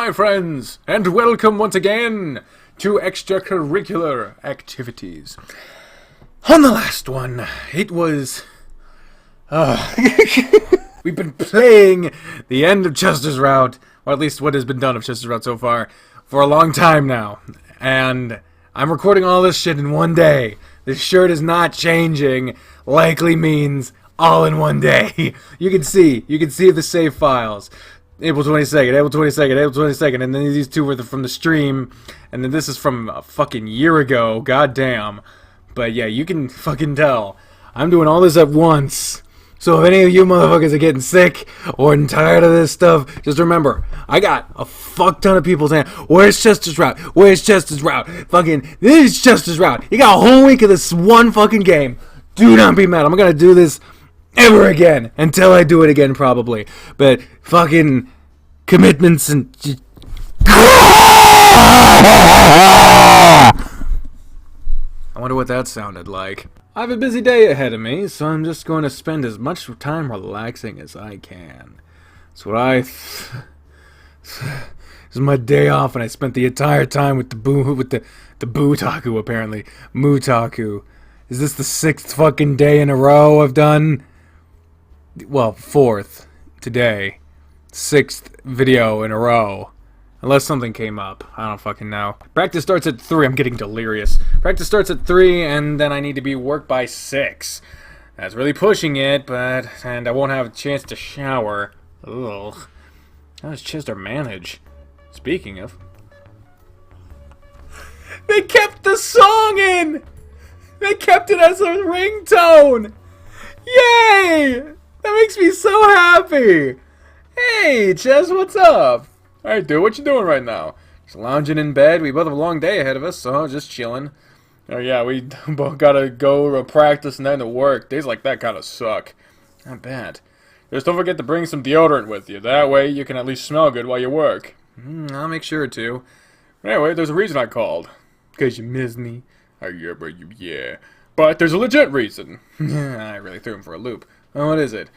my friends, and welcome once again to Extracurricular Activities. On the last one, it was... we've been playing the end of Chester's Route, or at least what has been done of Chester's Route so far, for a long time now. And I'm recording all this shit in one day. This shirt is not changing, likely means all in one day. You can see the save files. April 22nd, April 22nd, April 22nd, and then these two were from the stream, and then this is from a fucking year ago, goddamn. But yeah, you can fucking tell. I'm doing all this at once. So if any of you motherfuckers are getting sick or tired of this stuff, just remember, I got a fuck ton of people saying, where's Chester's Route? Where's Chester's Route? Fucking, this is Chester's Route. You got a whole week of this one fucking game. Do not be mad. I'm gonna do this ever again until I do it again, probably. But fucking commitments and I wonder what that sounded like. I have a busy day ahead of me, so I'm just going to spend as much time relaxing as I can. This is my day off, and I spent the entire time with the Bootaku, apparently. Mutaku. Is this the 6th fucking day in a row I've done? Well, 4th today. 6th video in a row. Unless something came up. I don't fucking know. Practice starts at 3. I'm getting delirious. Practice starts at 3, and then I need to be work by 6. That's really pushing it, and I won't have a chance to shower. Ugh. How does Chester manage? Speaking of... They kept the song in! They kept it as a ringtone! Yay! That makes me so happy! Hey, Ches, what's up? Hey, dude, what you doing right now? Just lounging in bed. We both have a long day ahead of us, so just chilling. Oh, yeah, we both gotta go to practice and then to work. Days like that kinda suck. Not bad. Just don't forget to bring some deodorant with you. That way you can at least smell good while you work. I'll make sure to. Anyway, there's a reason I called. Because you miss me. Oh, yeah, but yeah. But there's a legit reason. I really threw him for a loop. Well, what is it?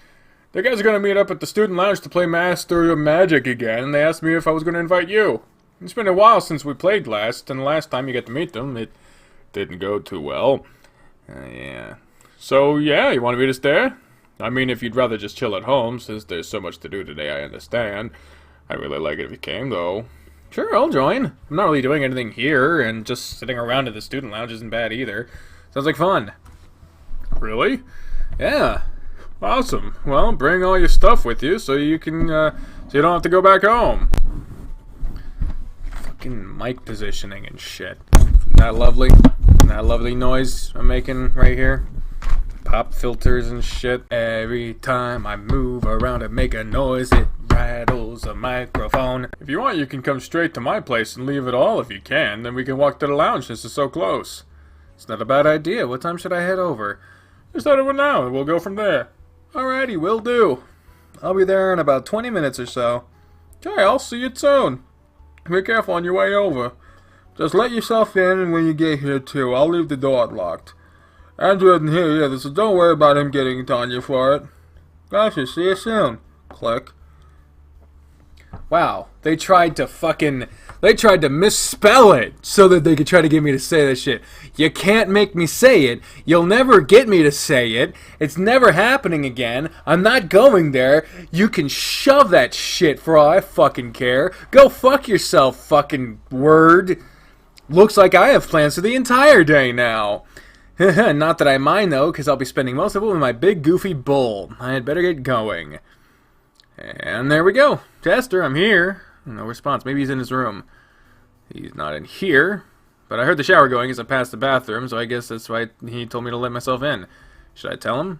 The guys are going to meet up at the student lounge to play Master of Magic again, and they asked me if I was going to invite you. It's been a while since we played last, and the last time you got to meet them, it didn't go too well. Yeah. So, yeah, you want me to stay? I mean, if you'd rather just chill at home, since there's so much to do today, I understand. I'd really like it if you came, though. Sure, I'll join. I'm not really doing anything here, and just sitting around at the student lounge isn't bad either. Sounds like fun. Really? Yeah. Awesome. Well, bring all your stuff with you so you can, so you don't have to go back home. Fucking mic positioning and shit. Isn't that lovely? Isn't that lovely noise I'm making right here? Pop filters and shit. Every time I move around and make a noise, it rattles a microphone. If you want, you can come straight to my place and leave it all if you can. Then we can walk to the lounge since it's so close. It's not a bad idea. What time should I head over? Just head over now and we'll go from there. Alrighty, will do. I'll be there in about 20 minutes or so. Okay, I'll see you soon. Be careful on your way over. Just let yourself in, and when you get here too, I'll leave the door unlocked. Andrew isn't here either, so don't worry about him getting on you for it. Gotcha, see you soon. Click. Wow, they tried to misspell it so that they could try to get me to say that shit. You can't make me say it. You'll never get me to say it. It's never happening again. I'm not going there. You can shove that shit for all I fucking care. Go fuck yourself, fucking word. Looks like I have plans for the entire day now. Not that I mind though, because I'll be spending most of it with my big goofy bull. I had better get going. And there we go. Chester, I'm here. No response. Maybe he's in his room. He's not in here. But I heard the shower going as I passed the bathroom, so I guess that's why he told me to let myself in. Should I tell him?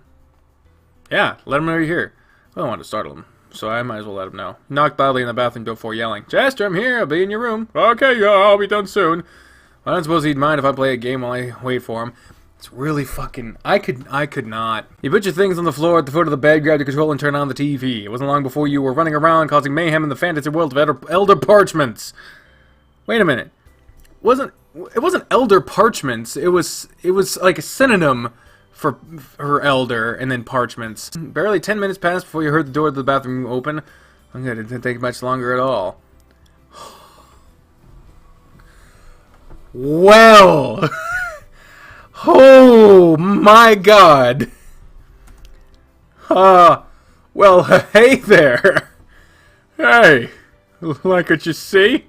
Yeah, let him know you're here. I don't want to startle him, so I might as well let him know. Knocked loudly in the bathroom before yelling, Chester, I'm here. I'll be in your room. Okay, yeah, I'll be done soon. I don't suppose he'd mind if I play a game while I wait for him. It's really fucking... I could not. You put your things on the floor at the foot of the bed, grabbed your control, and turned on the TV. It wasn't long before you were running around causing mayhem in the fantasy world of elder parchments. Wait a minute. It wasn't elder parchments. It was like a synonym for her elder and then parchments. Barely 10 minutes passed before you heard the door to the bathroom open. Okay, it didn't take much longer at all. Well. Oh my god. Well, hey there. Hey, like what you see?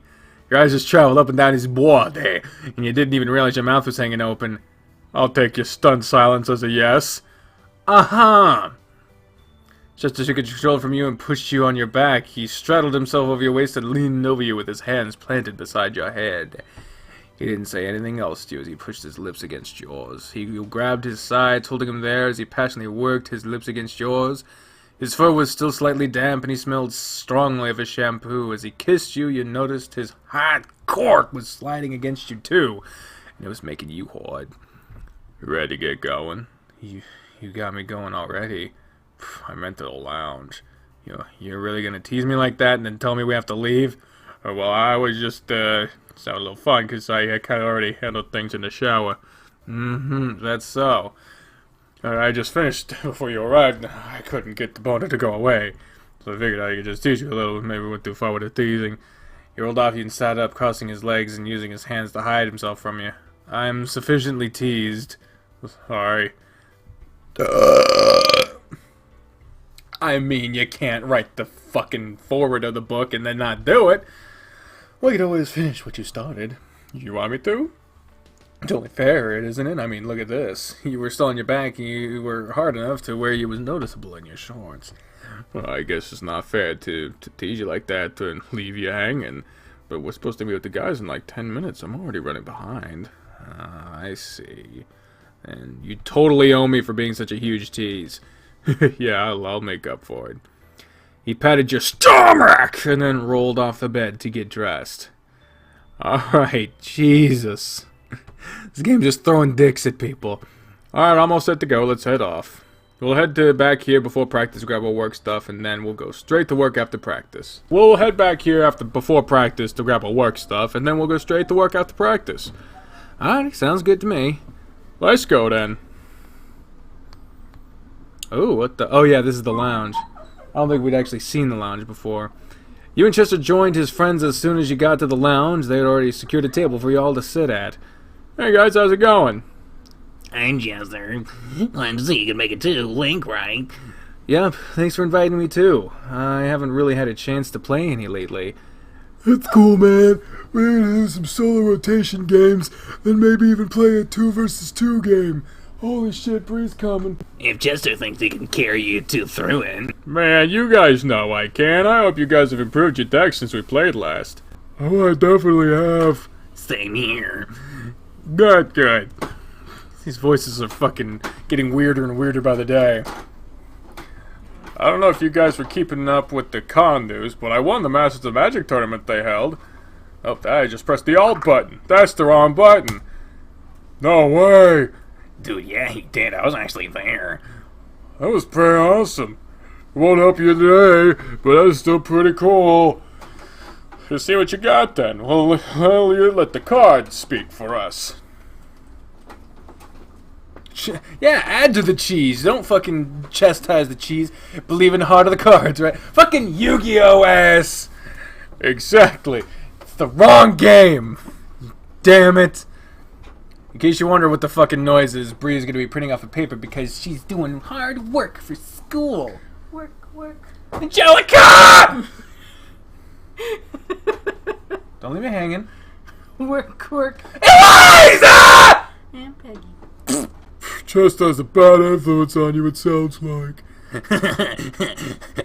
Your eyes just traveled up and down his board, eh? And you didn't even realize your mouth was hanging open. I'll take your stunned silence as a yes. Uh-huh. Just as he could control it from you and pushed you on your back, he straddled himself over your waist and leaned over you with his hands planted beside your head. He didn't say anything else to you as he pushed his lips against yours. He grabbed his sides, holding him there as he passionately worked his lips against yours. His fur was still slightly damp, and he smelled strongly of his shampoo. As he kissed you, you noticed his hot cork was sliding against you, too. And it was making you hard. Ready to get going? You got me going already. I meant to the lounge. You're really gonna tease me like that and then tell me we have to leave? Well, I was just, sounded a little fun, because I kind of already handled things in the shower. That's so. I just finished before you arrived. I couldn't get the boner to go away. So I figured I could just tease you a little. Maybe we went too far with the teasing. He rolled off you and sat up, crossing his legs and using his hands to hide himself from you. I'm sufficiently teased. Sorry. I mean, you can't write the fucking foreword of the book and then not do it. Well, you can always finish what you started. You want me to? It's only fair, isn't it? I mean, look at this. You were still on your back, and you were hard enough to where you was noticeable in your shorts. Well, I guess it's not fair to tease you like that and leave you hanging. But we're supposed to be with the guys in like 10 minutes. I'm already running behind. I see. And you totally owe me for being such a huge tease. Yeah, I'll make up for it. He patted your stomach and then rolled off the bed to get dressed. Alright, Jesus. This game's just throwing dicks at people. Alright, almost set to go. Let's head off. We'll head back here before practice, grab our work stuff, and then we'll go straight to work after practice. We'll head back here before practice to grab our work stuff, and then we'll go straight to work after practice. Alright, sounds good to me. Let's go then. Oh, what the? Oh yeah, this is the lounge. I don't think we'd actually seen the lounge before. You and Chester joined his friends as soon as you got to the lounge. They had already secured a table for you all to sit at. Hey guys, how's it going? I'm Chester. Glad to see you can make it too. Link, right? Yep, thanks for inviting me too. I haven't really had a chance to play any lately. It's cool, man. We're gonna do some solo rotation games, then maybe even play a 2 versus 2 game. Holy shit, Bree's coming. If Chester thinks he can carry you two through it. Man, you guys know I can. I hope you guys have improved your deck since we played last. Oh, I definitely have. Same here. Good. These voices are fucking getting weirder and weirder by the day. I don't know if you guys were keeping up with the con news, but I won the Masters of Magic tournament they held. Oh, I just pressed the Alt button. That's the wrong button. No way. Dude, yeah, he did. I was actually there. That was pretty awesome. It won't help you today, but that's still pretty cool. You see what you got then? Well, you let the cards speak for us. Yeah, add to the cheese. Don't fucking chastise the cheese. Believe in the heart of the cards, right? Fucking Yu-Gi-Oh ass. Exactly. It's the wrong game. Damn it. In case you wonder what the fucking noise is, Bree is going to be printing off a paper because she's doing hard work for school. Work. Angelica! Don't leave me hanging. Work. Eliza! And Peggy. Chester has a bad influence on you, it sounds like.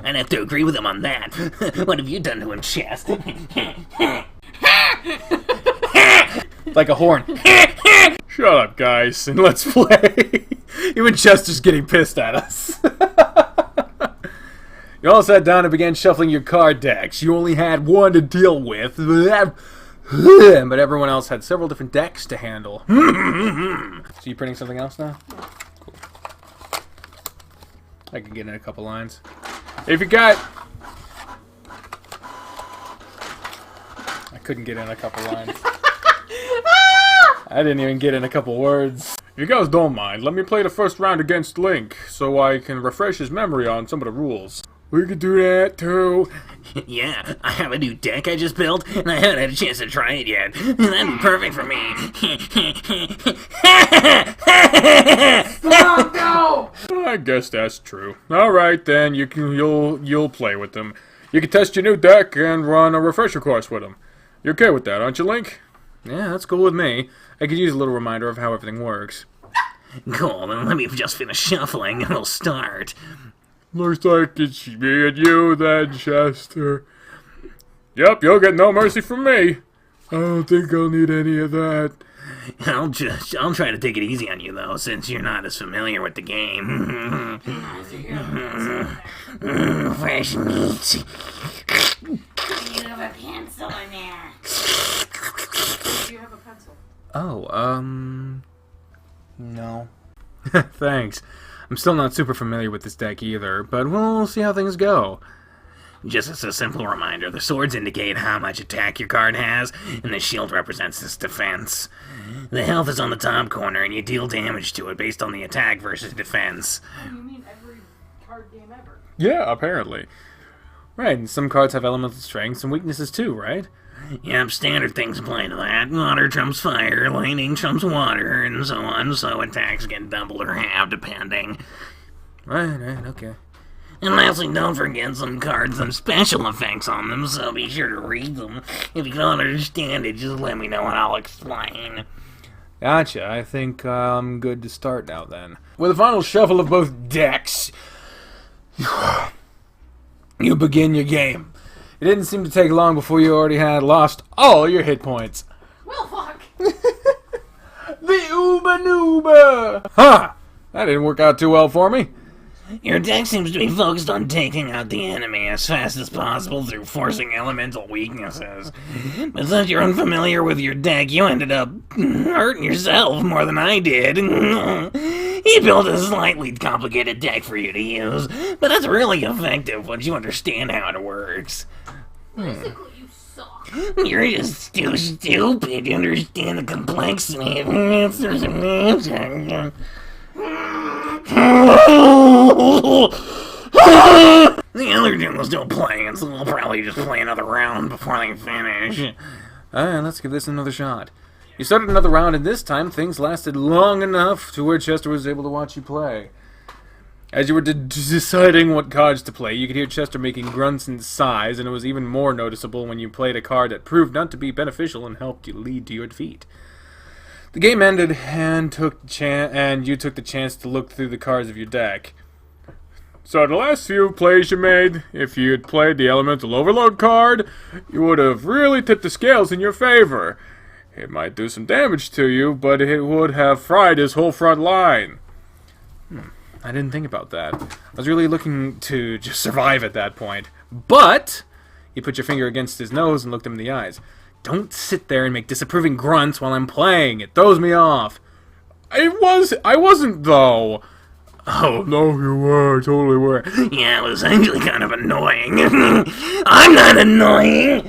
I'd have to agree with him on that. What have you done to him, Chest? Like a horn. Shut up, guys, and let's play. Even Chester's getting pissed at us. You all sat down and began shuffling your card decks. You only had one to deal with, but everyone else had several different decks to handle. So you printing something else now? Cool. I can get in a couple lines. If you got... I couldn't get in a couple lines. I didn't even get in a couple words. If you guys don't mind, let me play the first round against Link, so I can refresh his memory on some of the rules. We could do that too. Yeah, I have a new deck I just built, and I haven't had a chance to try it yet. That'd be perfect for me. I guess that's true. Alright then, you'll play with them. You can test your new deck and run a refresher course with them. You're okay with that, aren't you, Link? Yeah, that's cool with me. I could use a little reminder of how everything works. Cool, then let me just finish shuffling, and we'll start. Looks like it's me and you then, Chester. Yep, you'll get no mercy from me. I don't think I'll need any of that. I'll try to take it easy on you, though, since you're not as familiar with the game. Fresh meat. You have a pencil in there. Do you have a pencil? Oh, no. Thanks. I'm still not super familiar with this deck either, but we'll see how things go. Just as a simple reminder, the swords indicate how much attack your card has, and the shield represents its defense. The health is on the top corner, and you deal damage to it based on the attack versus defense. You mean every card game ever? Yeah, apparently. Right, and some cards have elemental strengths and weaknesses too, right? Yep, standard things apply to that. Water trumps fire, lightning trumps water, and so on, so attacks get doubled or halved depending. Right, okay. And lastly, don't forget some cards have special effects on them, so be sure to read them. If you don't understand it, just let me know and I'll explain. Gotcha, I think I'm good to start now then. With a final shuffle of both decks, you begin your game. It didn't seem to take long before you already had lost all your hit points. Well, fuck. The Uber Noober! Ha! That didn't work out too well for me. Your deck seems to be focused on taking out the enemy as fast as possible through forcing elemental weaknesses. But since you're unfamiliar with your deck, you ended up hurting yourself more than I did. He built a slightly complicated deck for you to use, but that's really effective once you understand how it works. Basically, you suck. You're just too stupid to understand the complexity of answers and magic. The other team was still playing, so they'll probably just play another round before they finish. Let's give this another shot. You started another round, and this time things lasted long enough to where Chester was able to watch you play. As you were deciding what cards to play, you could hear Chester making grunts and sighs, and it was even more noticeable when you played a card that proved not to be beneficial and helped you lead to your defeat. The game ended, and you took the chance to look through the cards of your deck. So the last few plays you made, if you had played the Elemental Overload card, you would have really tipped the scales in your favor. It might do some damage to you, but it would have fried his whole front line. I didn't think about that. I was really looking to just survive at that point. But you put your finger against his nose and looked him in the eyes. Don't sit there and make disapproving grunts while I'm playing. It throws me off. I wasn't, though. Oh, no, you were. Totally were. Yeah, it was actually kind of annoying. I'm not annoying!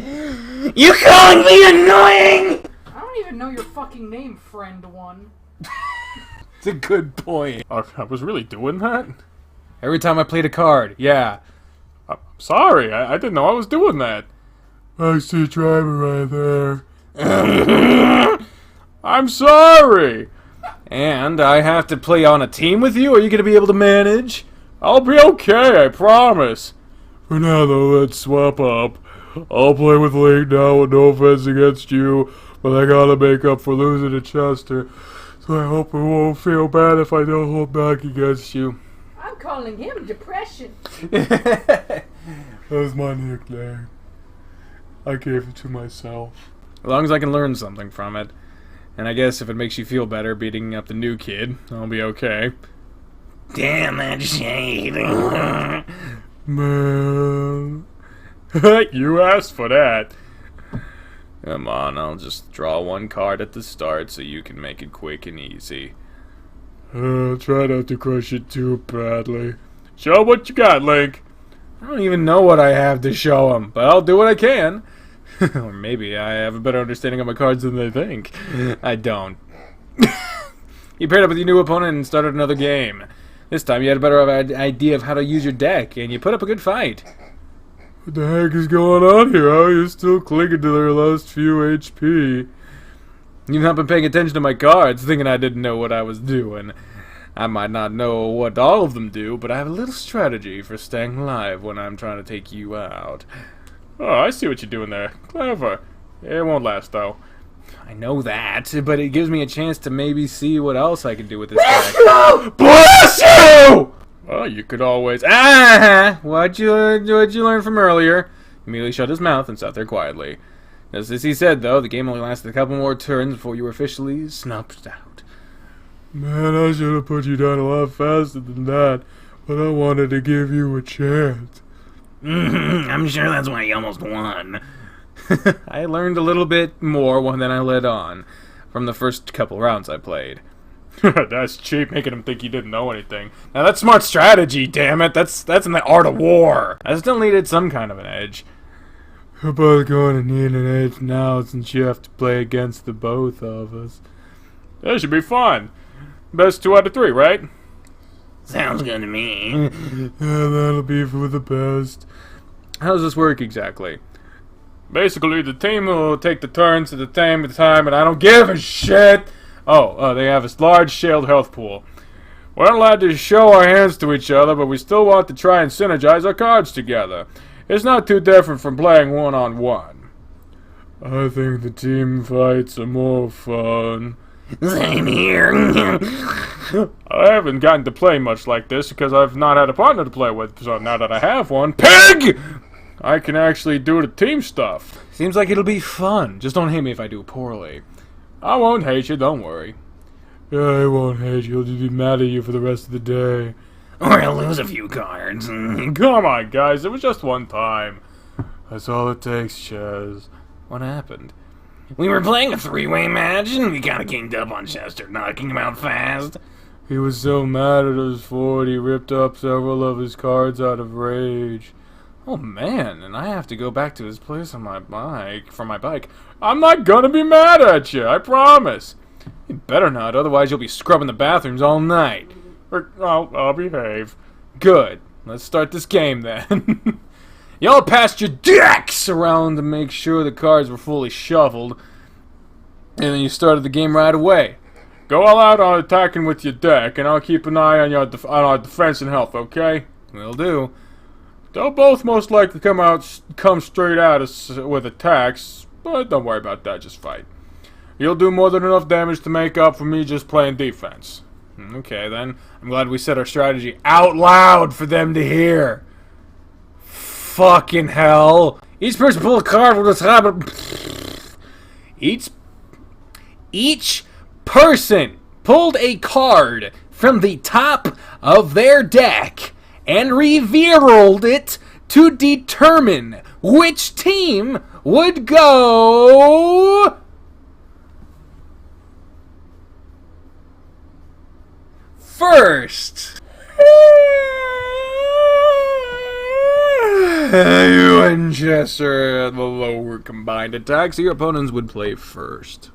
You calling me annoying?! I don't even know your fucking name, friend one. It's a good point. I was really doing that? Every time I played a card, yeah. I'm sorry, I didn't know I was doing that. I see driver right there. I'm sorry! And I have to play on a team with you? Are you going to be able to manage? I'll be okay, I promise. For now, though, let's swap up. I'll play with Link now, with no offense against you, but I gotta make up for losing to Chester. So I hope it won't feel bad if I don't hold back against you. I'm calling him depression. That was my nickname. I gave it to myself. As long as I can learn something from it. And I guess if it makes you feel better beating up the new kid, I'll be okay. Damn that shade. Man. You asked for that. Come on, I'll just draw one card at the start so you can make it quick and easy. Try not to crush it too badly. Show what you got, Link. I don't even know what I have to show him, but I'll do what I can. Or maybe I have a better understanding of my cards than they think. I don't. You paired up with your new opponent and started another game. This time you had a better idea of how to use your deck, and you put up a good fight. What the heck is going on here? How are you still clinging to their last few HP? You've not been paying attention to my cards, thinking I didn't know what I was doing. I might not know what all of them do, but I have a little strategy for staying alive when I'm trying to take you out. Oh, I see what you're doing there. Clever. It won't last, though. I know that, but it gives me a chance to maybe see what else I can do with this deck. Bless you! Well, you could always... What'd you learn from earlier? He immediately shut his mouth and sat there quietly. Just as he said, though, the game only lasted a couple more turns before you were officially snuffed out. Man, I should have put you down a lot faster than that, but I wanted to give you a chance. I'm sure that's why you almost won. I learned a little bit more than I let on from the first couple rounds I played. That's cheap, making him think he didn't know anything. Now that's smart strategy, damn it. That's in the art of war. I still needed some kind of an edge. We're both going to need an edge now since you have to play against the both of us. That should be fun. Best 2 out of 3, right? Sounds good to me. Yeah, that'll be for the best. How does this work exactly? Basically, the team will take the turns at the same time, and I don't give a shit. They have a large shared health pool. We're not allowed to show our hands to each other, but we still want to try and synergize our cards together. It's not too different from playing one-on-one. I think the team fights are more fun. Same here. I haven't gotten to play much like this because I've not had a partner to play with, so now that I have one, PIG! I can actually do the team stuff. Seems like it'll be fun. Just don't hate me if I do poorly. I won't hate you, don't worry. Yeah, I won't hate you. He'll just be mad at you for the rest of the day. Or I'll lose a few cards. Come on, guys, it was just one time. That's all it takes, Chaz. What happened? We were playing a 3-way match, and we kinda ganged up on Chester, knocking him out fast. He was so mad at his fort, he ripped up several of his cards out of rage. Oh man, and I have to go back to his place on my bike for my bike. I'm not gonna be mad at you, I promise. You better not, otherwise you'll be scrubbing the bathrooms all night. I'll behave. Good. Let's start this game then. Y'all passed your decks around to make sure the cards were fully shuffled, and then you started the game right away. Go all out on attacking with your deck, and I'll keep an eye on our defense and health, okay? Will do. They'll both most likely come straight at us with attacks, but don't worry about that, just fight. You'll do more than enough damage to make up for me just playing defense. Okay then, I'm glad we said our strategy out loud for them to hear. Fucking hell. Each person pull a card from the top. Each person pulled a card from the top of their deck and revealed it to determine which team would go first. You and Chester had the lower combined attack, so your opponents would play first.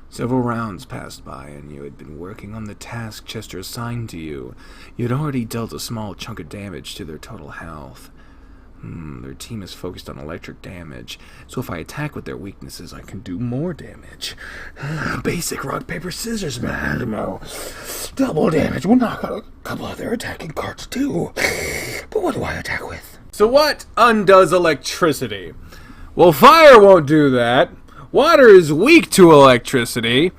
Several rounds passed by, and you had been working on the task Chester assigned to you. You had already dealt a small chunk of damage to their total health. Their team is focused on electric damage, so if I attack with their weaknesses, I can do more damage. Basic rock, paper, scissors, man. No. Double damage will knock out a couple of their attacking cards, too. But what do I attack with? So what undoes electricity? Well, fire won't do that. Water is weak to electricity.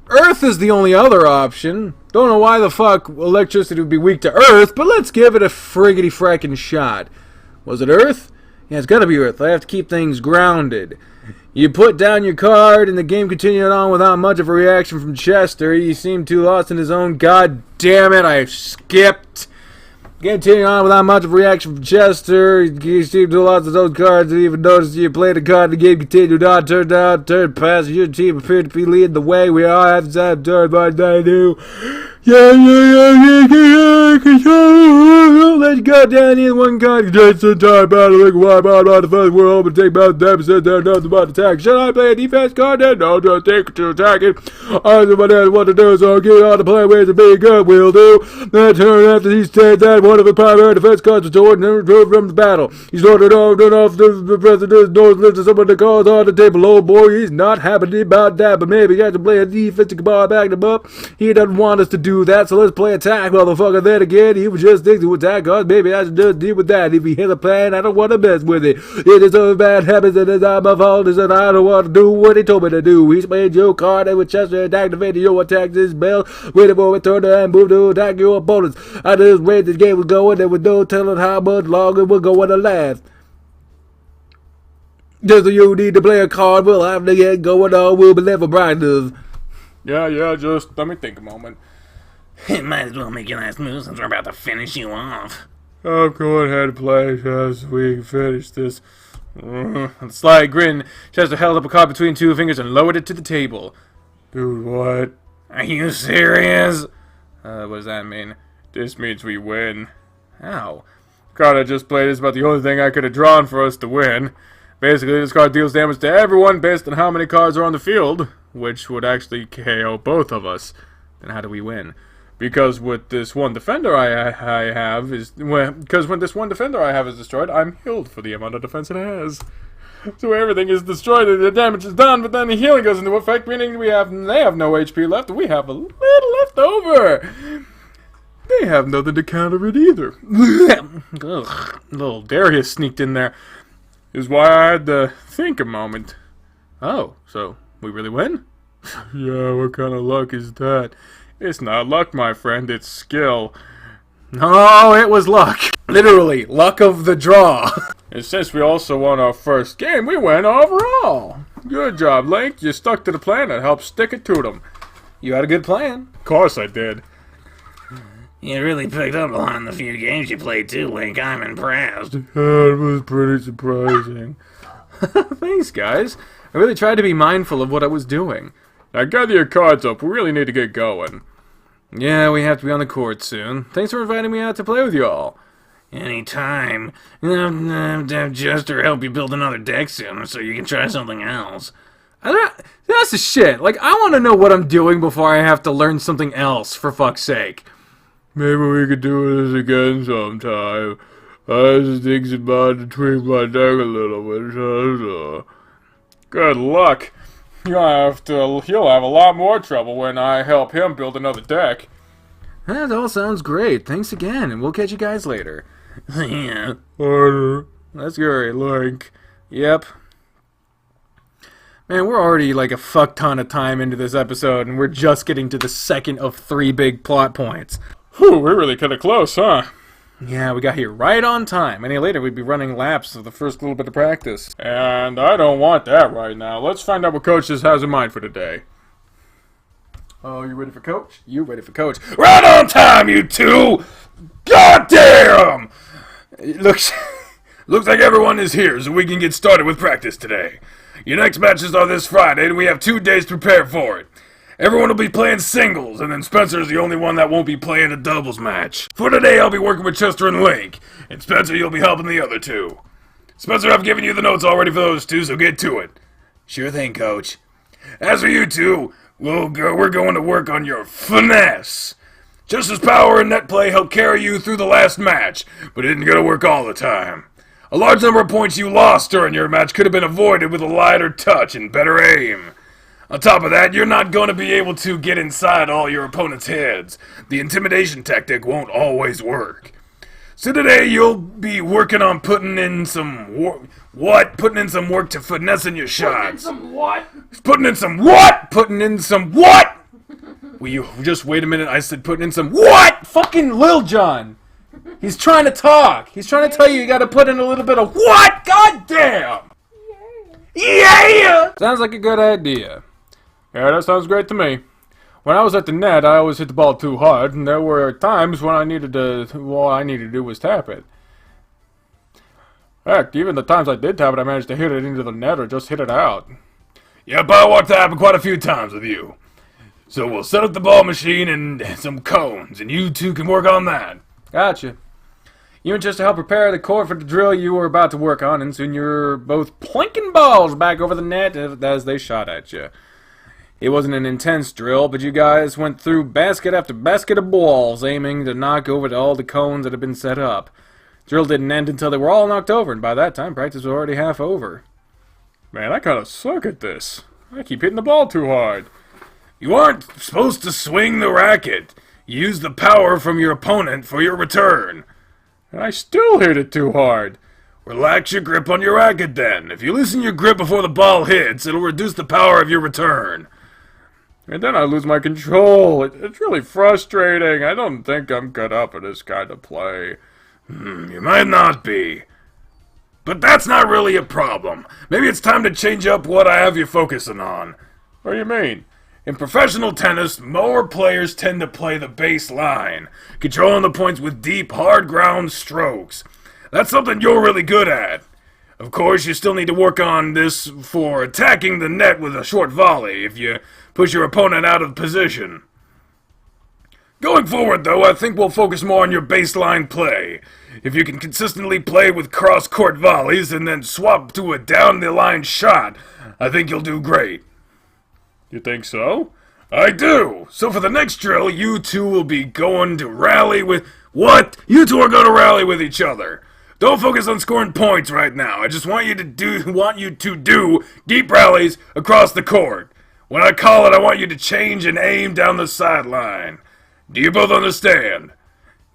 Earth is the only other option. Don't know why the fuck electricity would be weak to Earth, but let's give it a friggity frackin' shot. Was it Earth? Yeah, it's gotta be Earth. I have to keep things grounded. You put down your card, and the game continued on without much of a reaction from Chester. He seemed too lost in his own. God damn it, I skipped. Continuing on without much of a reaction from Chester. He seemed too lost in his own cards. He even noticed you played a card. The game continued on. Turned out, turned past. Your team appeared to be leading the way. We all have to turn, but they do. Let's go down in one gun. Just in time, battling, wipe out the first world, but take about them, said there nothing about attack. Should I play a defense card? No, just take to attack it. I know what to do, so get on the play ways to be good, will do. Then turn after he said that one of the primary defense cards was stored and drove from the battle. He started off the president's nose lifted some of the cards on the table. Oh boy, he's not happy about that, but maybe he has to play a defensive ball, back him up. He doesn't want us to do that, so let's play attack, motherfucker. Then again, he was just thinking to attack us. Maybe I should just deal with that. If he hits a plan, I don't want to mess with it. It is a bad habit, and it's not my fault. It's that I don't want to do what he told me to do. He played your card and with Chester and activated your attack this bell. Waiting for a turn and move to attack your opponents. I just waited this game was going. There was no telling how much longer we're going to last. Just so you need to play a card, we'll have to get going on. We'll be left for brightness. Yeah, just let me think a moment. Might as well make your last move since we're about to finish you off. I'm going ahead and play just so we can finish this. A sly grin. Chester held up a card between two fingers and lowered it to the table. Dude, what? Are you serious? What does that mean? This means we win. How? The card I just played is about the only thing I could have drawn for us to win. Basically, this card deals damage to everyone based on how many cards are on the field, which would actually KO both of us. Then how do we win? Because with this one defender I have is when this one defender I have is destroyed, I'm healed for the amount of defense it has. So everything is destroyed and the damage is done, but then the healing goes into effect, meaning they have no HP left, and we have a little left over. They have nothing to counter it either. Ugh, little Darius sneaked in there. Is why I had to think a moment. Oh, so we really win? Yeah, what kind of luck is that? It's not luck, my friend, it's skill. No, it was luck. Literally, luck of the draw. And since we also won our first game, we win overall. Good job, Link. You stuck to the plan and helped stick it to them. You had a good plan. Of course I did. You really picked up a lot in the few games you played too, Link. I'm impressed. It was pretty surprising. Thanks, guys. I really tried to be mindful of what I was doing. Now gather your cards up. We really need to get going. Yeah, we have to be on the court soon. Thanks for inviting me out to play with y'all. Anytime. Jester help you build another deck soon so you can try something else. That's the shit. Like, I want to know what I'm doing before I have to learn something else, for fuck's sake. Maybe we could do this again sometime. I was thinking about to tweak my deck a little bit. So. Good luck. You'll have a lot more trouble when I help him build another deck. That all sounds great. Thanks again, and we'll catch you guys later. Yeah. That's great, Link. Yep. Man, we're already like a fuck ton of time into this episode, and we're just getting to the second of 3 big plot points. Whew, we're really kind of close, huh? Yeah, we got here right on time. Any later, we'd be running laps of the first little bit of practice. And I don't want that right now. Let's find out what Coach has in mind for today. Oh, you ready for Coach? You ready for Coach? Right on time, you two! Goddamn! Looks like everyone is here, so we can get started with practice today. Your next matches are this Friday, and we have 2 days to prepare for it. Everyone will be playing singles, and then Spencer's the only one that won't be playing a doubles match. For today, I'll be working with Chester and Link, and Spencer, you'll be helping the other 2. Spencer, I've given you the notes already for those 2, so get to it. Sure thing, Coach. As for you 2, we're going to work on your finesse. Chester's power and net play helped carry you through the last match, but it isn't going to work all the time. A large number of points you lost during your match could have been avoided with a lighter touch and better aim. On top of that, you're not going to be able to get inside all your opponent's heads. The intimidation tactic won't always work. So today you'll be working on putting in some Putting in some work to finessing your shots. Putting in some what? Putting in some what? Putting in some what? Will you just wait a minute? I said putting in some what? Fucking Lil Jon. He's trying to talk. He's trying to tell you gotta put in a little bit of what? God damn! Yeah! Sounds like a good idea. Yeah, that sounds great to me. When I was at the net, I always hit the ball too hard, and there were times when all I needed to do was tap it. Heck, even the times I did tap it, I managed to hit it into the net or just hit it out. Yep, I walked that happen quite a few times with you. So we'll set up the ball machine and some cones, and you two can work on that. Gotcha. You and Chester help prepare the court for the drill you were about to work on, and soon you're both plinking balls back over the net as they shot at you. It wasn't an intense drill, but you guys went through basket after basket of balls, aiming to knock over all the cones that had been set up. Drill didn't end until they were all knocked over, and by that time, practice was already half over. Man, I kinda suck at this. I keep hitting the ball too hard. You aren't supposed to swing the racket. Use the power from your opponent for your return. And I still hit it too hard. Relax your grip on your racket then. If you loosen your grip before the ball hits, it'll reduce the power of your return. And then I lose my control. It's really frustrating. I don't think I'm cut up for this kind of play. You might not be. But that's not really a problem. Maybe it's time to change up what I have you focusing on. What do you mean? In professional tennis, more players tend to play the bass line, controlling the points with deep, hard ground strokes. That's something you're really good at. Of course, you still need to work on this for attacking the net with a short volley if you push your opponent out of position. Going forward, though, I think we'll focus more on your baseline play. If you can consistently play with cross-court volleys and then swap to a down-the-line shot, I think you'll do great. You think so? I do! So for the next drill, you two will be going to rally with... What? You two are going to rally with each other. Don't focus on scoring points right now. I just want you to do deep rallies across the court. When I call it, I want you to change and aim down the sideline. Do you both understand?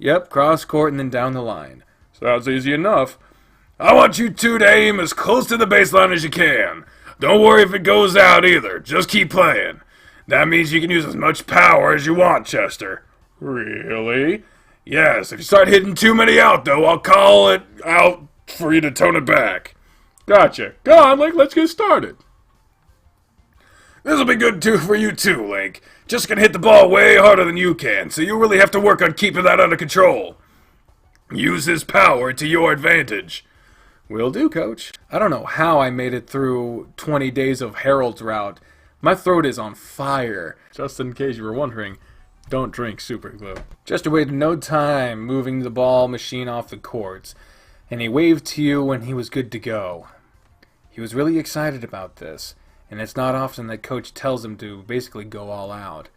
Yep, cross court and then down the line. Sounds easy enough. I want you two to aim as close to the baseline as you can. Don't worry if it goes out either. Just keep playing. That means you can use as much power as you want, Chester. Really? Yes, if you start hitting too many out, though, I'll call it out for you to tone it back. Gotcha. Go on, Link, let's get started. This'll be good too for you too, Link. Just can hit the ball way harder than you can, so you really have to work on keeping that under control. Use his power to your advantage. Will do, Coach. I don't know how I made it through 20 days of Harold's route. My throat is on fire. Just in case you were wondering, don't drink super glue. Chester wasted no time moving the ball machine off the courts, and he waved to you when he was good to go. He was really excited about this, and it's not often that Coach tells him to basically go all out.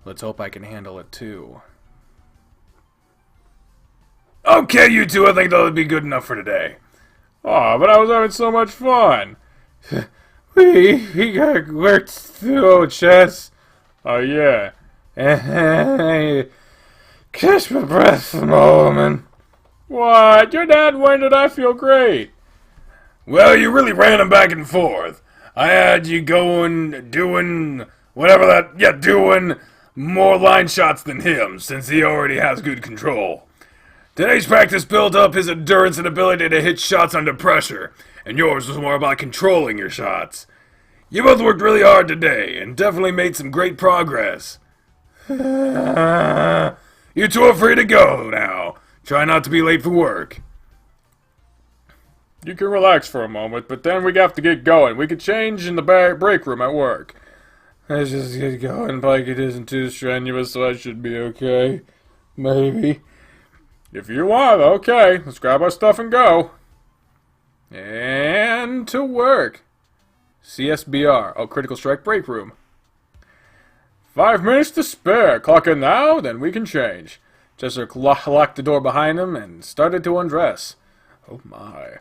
Let's hope I can handle it too. Okay, you two, I think that'll be good enough for today. Aw, but I was having so much fun. we got worked through, Chess. Oh, yeah. Catch my breath for a moment. What? Your dad winded, I feel great. Well, you really ran him back and forth. I had you going, doing more line shots than him, since he already has good control. Today's practice built up his endurance and ability to hit shots under pressure, and yours was more about controlling your shots. You both worked really hard today, and definitely made some great progress. You two are free to go now. Try not to be late for work. You can relax for a moment, but then we have to get going. We could change in the break room at work. Let's just get going. Like it isn't too strenuous, so I should be okay. Maybe. If you want, okay. Let's grab our stuff and go. And to work. CSBR. Oh, Critical Strike Break Room. 5 minutes to spare. Clock in now, then we can change. Chester locked the door behind him and started to undress. Oh my.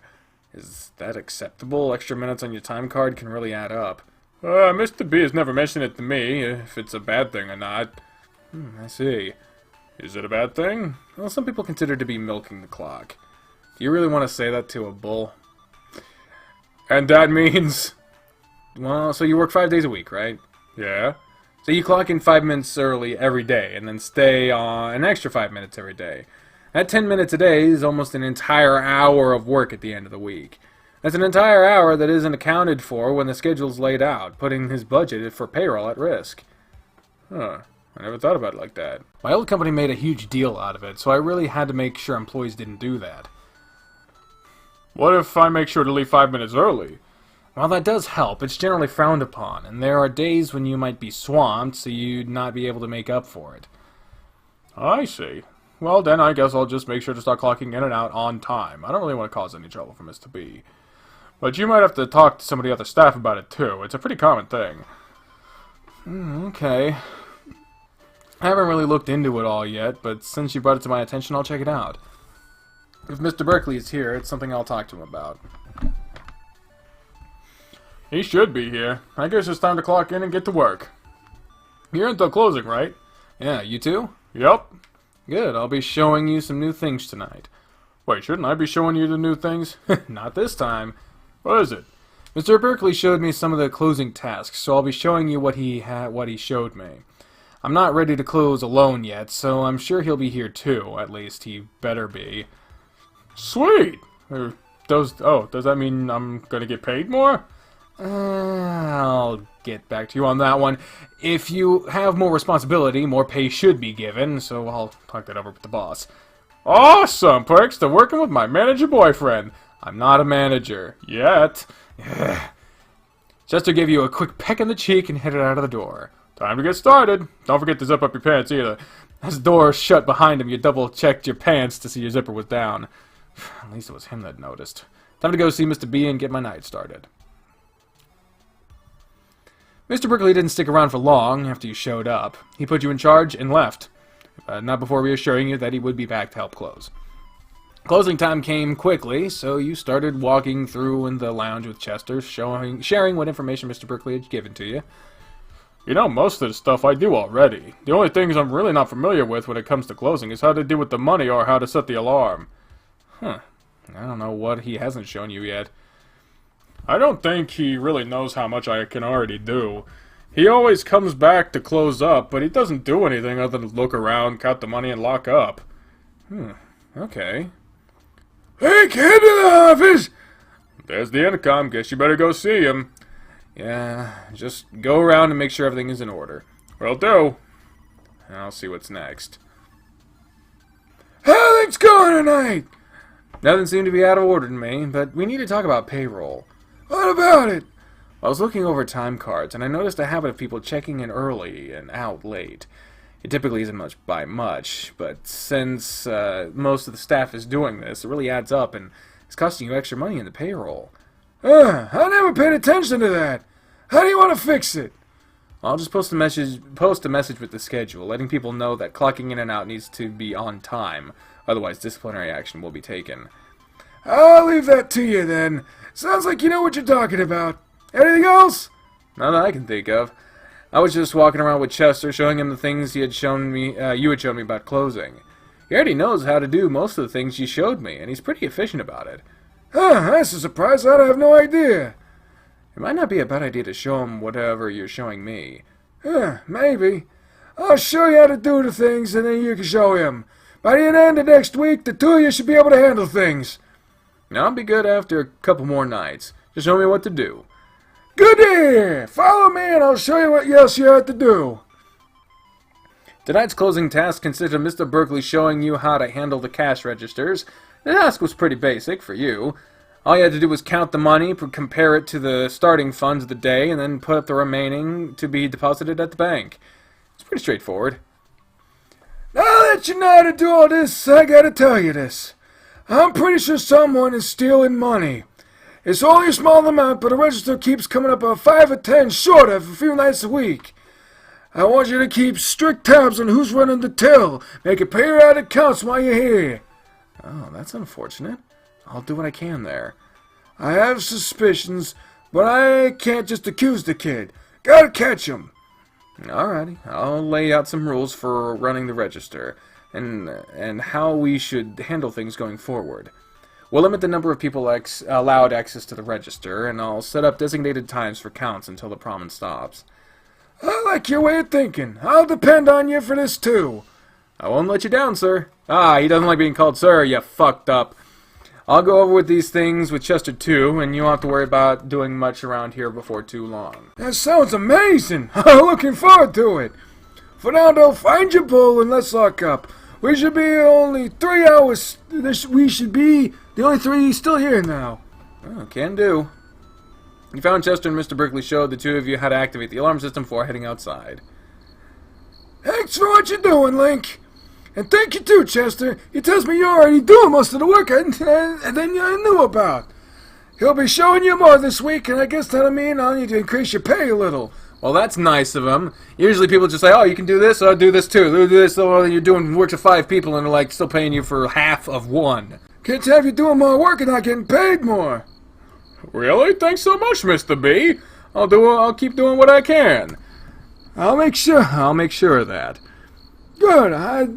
Is that acceptable? Extra minutes on your time card can really add up. Mr. B has never mentioned it to me, if it's a bad thing or not. I see. Is it a bad thing? Well, some people consider it to be milking the clock. Do you really want to say that to a bull? And that means... Well, so you work 5 days a week, right? Yeah. So you clock in 5 minutes early every day, and then stay on an extra 5 minutes every day. That 10 minutes a day is almost an entire hour of work at the end of the week. That's an entire hour that isn't accounted for when the schedule's laid out, putting his budget for payroll at risk. Huh. I never thought about it like that. My old company made a huge deal out of it, so I really had to make sure employees didn't do that. What if I make sure to leave 5 minutes early? While that does help, it's generally frowned upon, and there are days when you might be swamped, so you'd not be able to make up for it. I see. Well, then I guess I'll just make sure to start clocking in and out on time. I don't really want to cause any trouble for Mr. B. But you might have to talk to some of the other staff about it, too. It's a pretty common thing. Okay. I haven't really looked into it all yet, but since you brought it to my attention, I'll check it out. If Mr. Berkeley is here, it's something I'll talk to him about. He should be here. I guess it's time to clock in and get to work. You're until closing, right? Yeah, you too? Yup. Good, I'll be showing you some new things tonight. Wait, shouldn't I be showing you the new things? Not this time. What is it? Mr. Berkeley showed me some of the closing tasks, so I'll be showing you what he showed me. I'm not ready to close alone yet, so I'm sure he'll be here too. At least he better be. Sweet! Does that mean I'm gonna get paid more? I'll get back to you on that one. If you have more responsibility, more pay should be given, so I'll talk that over with the boss. Awesome! Perks to working with my manager boyfriend. I'm not a manager. Yet. Chester gave you a quick peck in the cheek and headed out of the door. Time to get started. Don't forget to zip up your pants either. As the door shut behind him, you double-checked your pants to see your zipper was down. At least it was him that noticed. Time to go see Mr. B and get my night started. Mr. Berkeley didn't stick around for long after you showed up. He put you in charge and left. Not before reassuring you that he would be back to help close. Closing time came quickly, so you started walking through in the lounge with Chester, sharing what information Mr. Berkeley had given to you. You know, most of the stuff I do already. The only things I'm really not familiar with when it comes to closing is how to deal with the money or how to set the alarm. I don't know what he hasn't shown you yet. I don't think he really knows how much I can already do. He always comes back to close up, but he doesn't do anything other than look around, count the money, and lock up. Okay. Hey, get to the office! There's the intercom. Guess you better go see him. Yeah, just go around and make sure everything is in order. Will do. I'll see what's next. How things going tonight? Nothing seemed to be out of order to me, but we need to talk about payroll. What about it? I was looking over time cards, and I noticed a habit of people checking in early and out late. It typically isn't much by much, but since most of the staff is doing this, it really adds up and it's costing you extra money in the payroll. I never paid attention to that. How do you want to fix it? I'll just post a message with the schedule, letting people know that clocking in and out needs to be on time. Otherwise, disciplinary action will be taken. I'll leave that to you then. Sounds like you know what you're talking about. Anything else? None that I can think of. I was just walking around with Chester, showing him the things you had shown me about closing. He already knows how to do most of the things you showed me, and he's pretty efficient about it. That's a surprise. I have no idea. It might not be a bad idea to show him whatever you're showing me. Maybe. I'll show you how to do the things, and then you can show him. By the end of next week, the two of you should be able to handle things. Now, I'll be good after a couple more nights. Just show me what to do. Good day! Follow me and I'll show you what else you have to do. Tonight's closing task consisted of Mr. Berkeley showing you how to handle the cash registers. The task was pretty basic for you. All you had to do was count the money, compare it to the starting funds of the day, and then put up the remaining to be deposited at the bank. It's pretty straightforward. Now that you know how to do all this, I gotta tell you this. I'm pretty sure someone is stealing money. It's only a small amount, but the register keeps coming up about 5 or 10 short of a few nights a week. I want you to keep strict tabs on who's running the till. Make it periodic counts while you're here. Oh, that's unfortunate. I'll do what I can there. I have suspicions, but I can't just accuse the kid. Gotta catch him. Alrighty, I'll lay out some rules for running the register, and how we should handle things going forward. We'll limit the number of people allowed access to the register, and I'll set up designated times for counts until the problem stops. I like your way of thinking. I'll depend on you for this, too. I won't let you down, sir. He doesn't like being called sir, you fucked up. I'll go over with these things with Chester, too, and you won't have to worry about doing much around here before too long. That sounds amazing. I'm looking forward to it. For now, though, find your bull and let's lock up. We should be only 3 hours. We should be the only 3 still here now. Oh, can do. You found Chester and Mr. Berkeley showed the two of you how to activate the alarm system before heading outside. Thanks for what you're doing, Link. And thank you too, Chester. He tells me you're already doing most of the work and then I knew about. He'll be showing you more this week, and I guess that'll mean I'll need to increase your pay a little. Well, that's nice of him. Usually people just say, oh, you can do this, I'll do this too. Do this, so you're doing work to 5 people and they're like still paying you for half of one. Can't have you doing more work and not getting paid more. Really? Thanks so much, Mr. B. I'll keep doing what I can. I'll make sure. I'll make sure of that. Good. I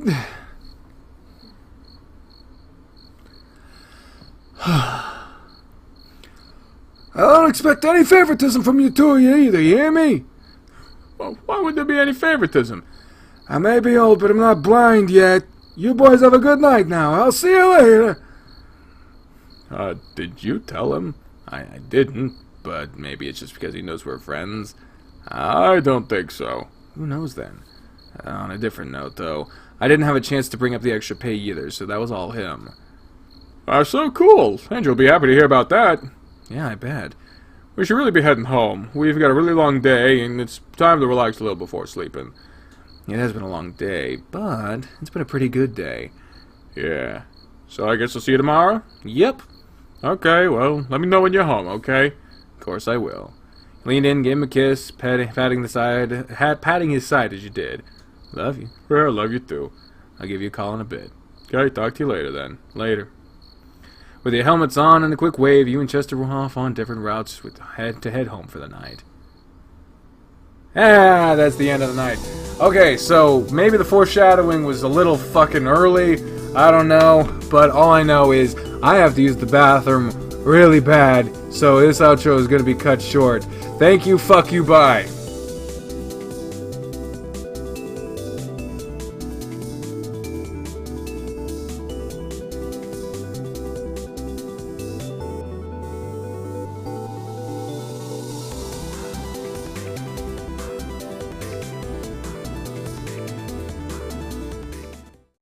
don't expect any favoritism from you two either, you hear me? Well, why would there be any favoritism? I may be old, but I'm not blind yet. You boys have a good night now. I'll see you later. Did you tell him? I didn't, but maybe it's just because he knows we're friends. I don't think so. Who knows then? On a different note, though, I didn't have a chance to bring up the extra pay either, so that was all him. So cool. And you'll be happy to hear about that. Yeah, I bet. We should really be heading home. We've got a really long day, and it's time to relax a little before sleeping. It has been a long day, but it's been a pretty good day. Yeah. So I guess I'll see you tomorrow? Yep. Okay, well, let me know when you're home, okay? Of course I will. Leaned in, gave him a kiss, patting his side as you did. Love you. Yeah, I love you too. I'll give you a call in a bit. Okay, talk to you later then. Later. With your helmets on and a quick wave, you and Chester were off on different routes to head home for the night. Ah, that's the end of the night. Okay, so maybe the foreshadowing was a little fucking early. I don't know, but all I know is I have to use the bathroom really bad, so this outro is going to be cut short. Thank you, fuck you, bye.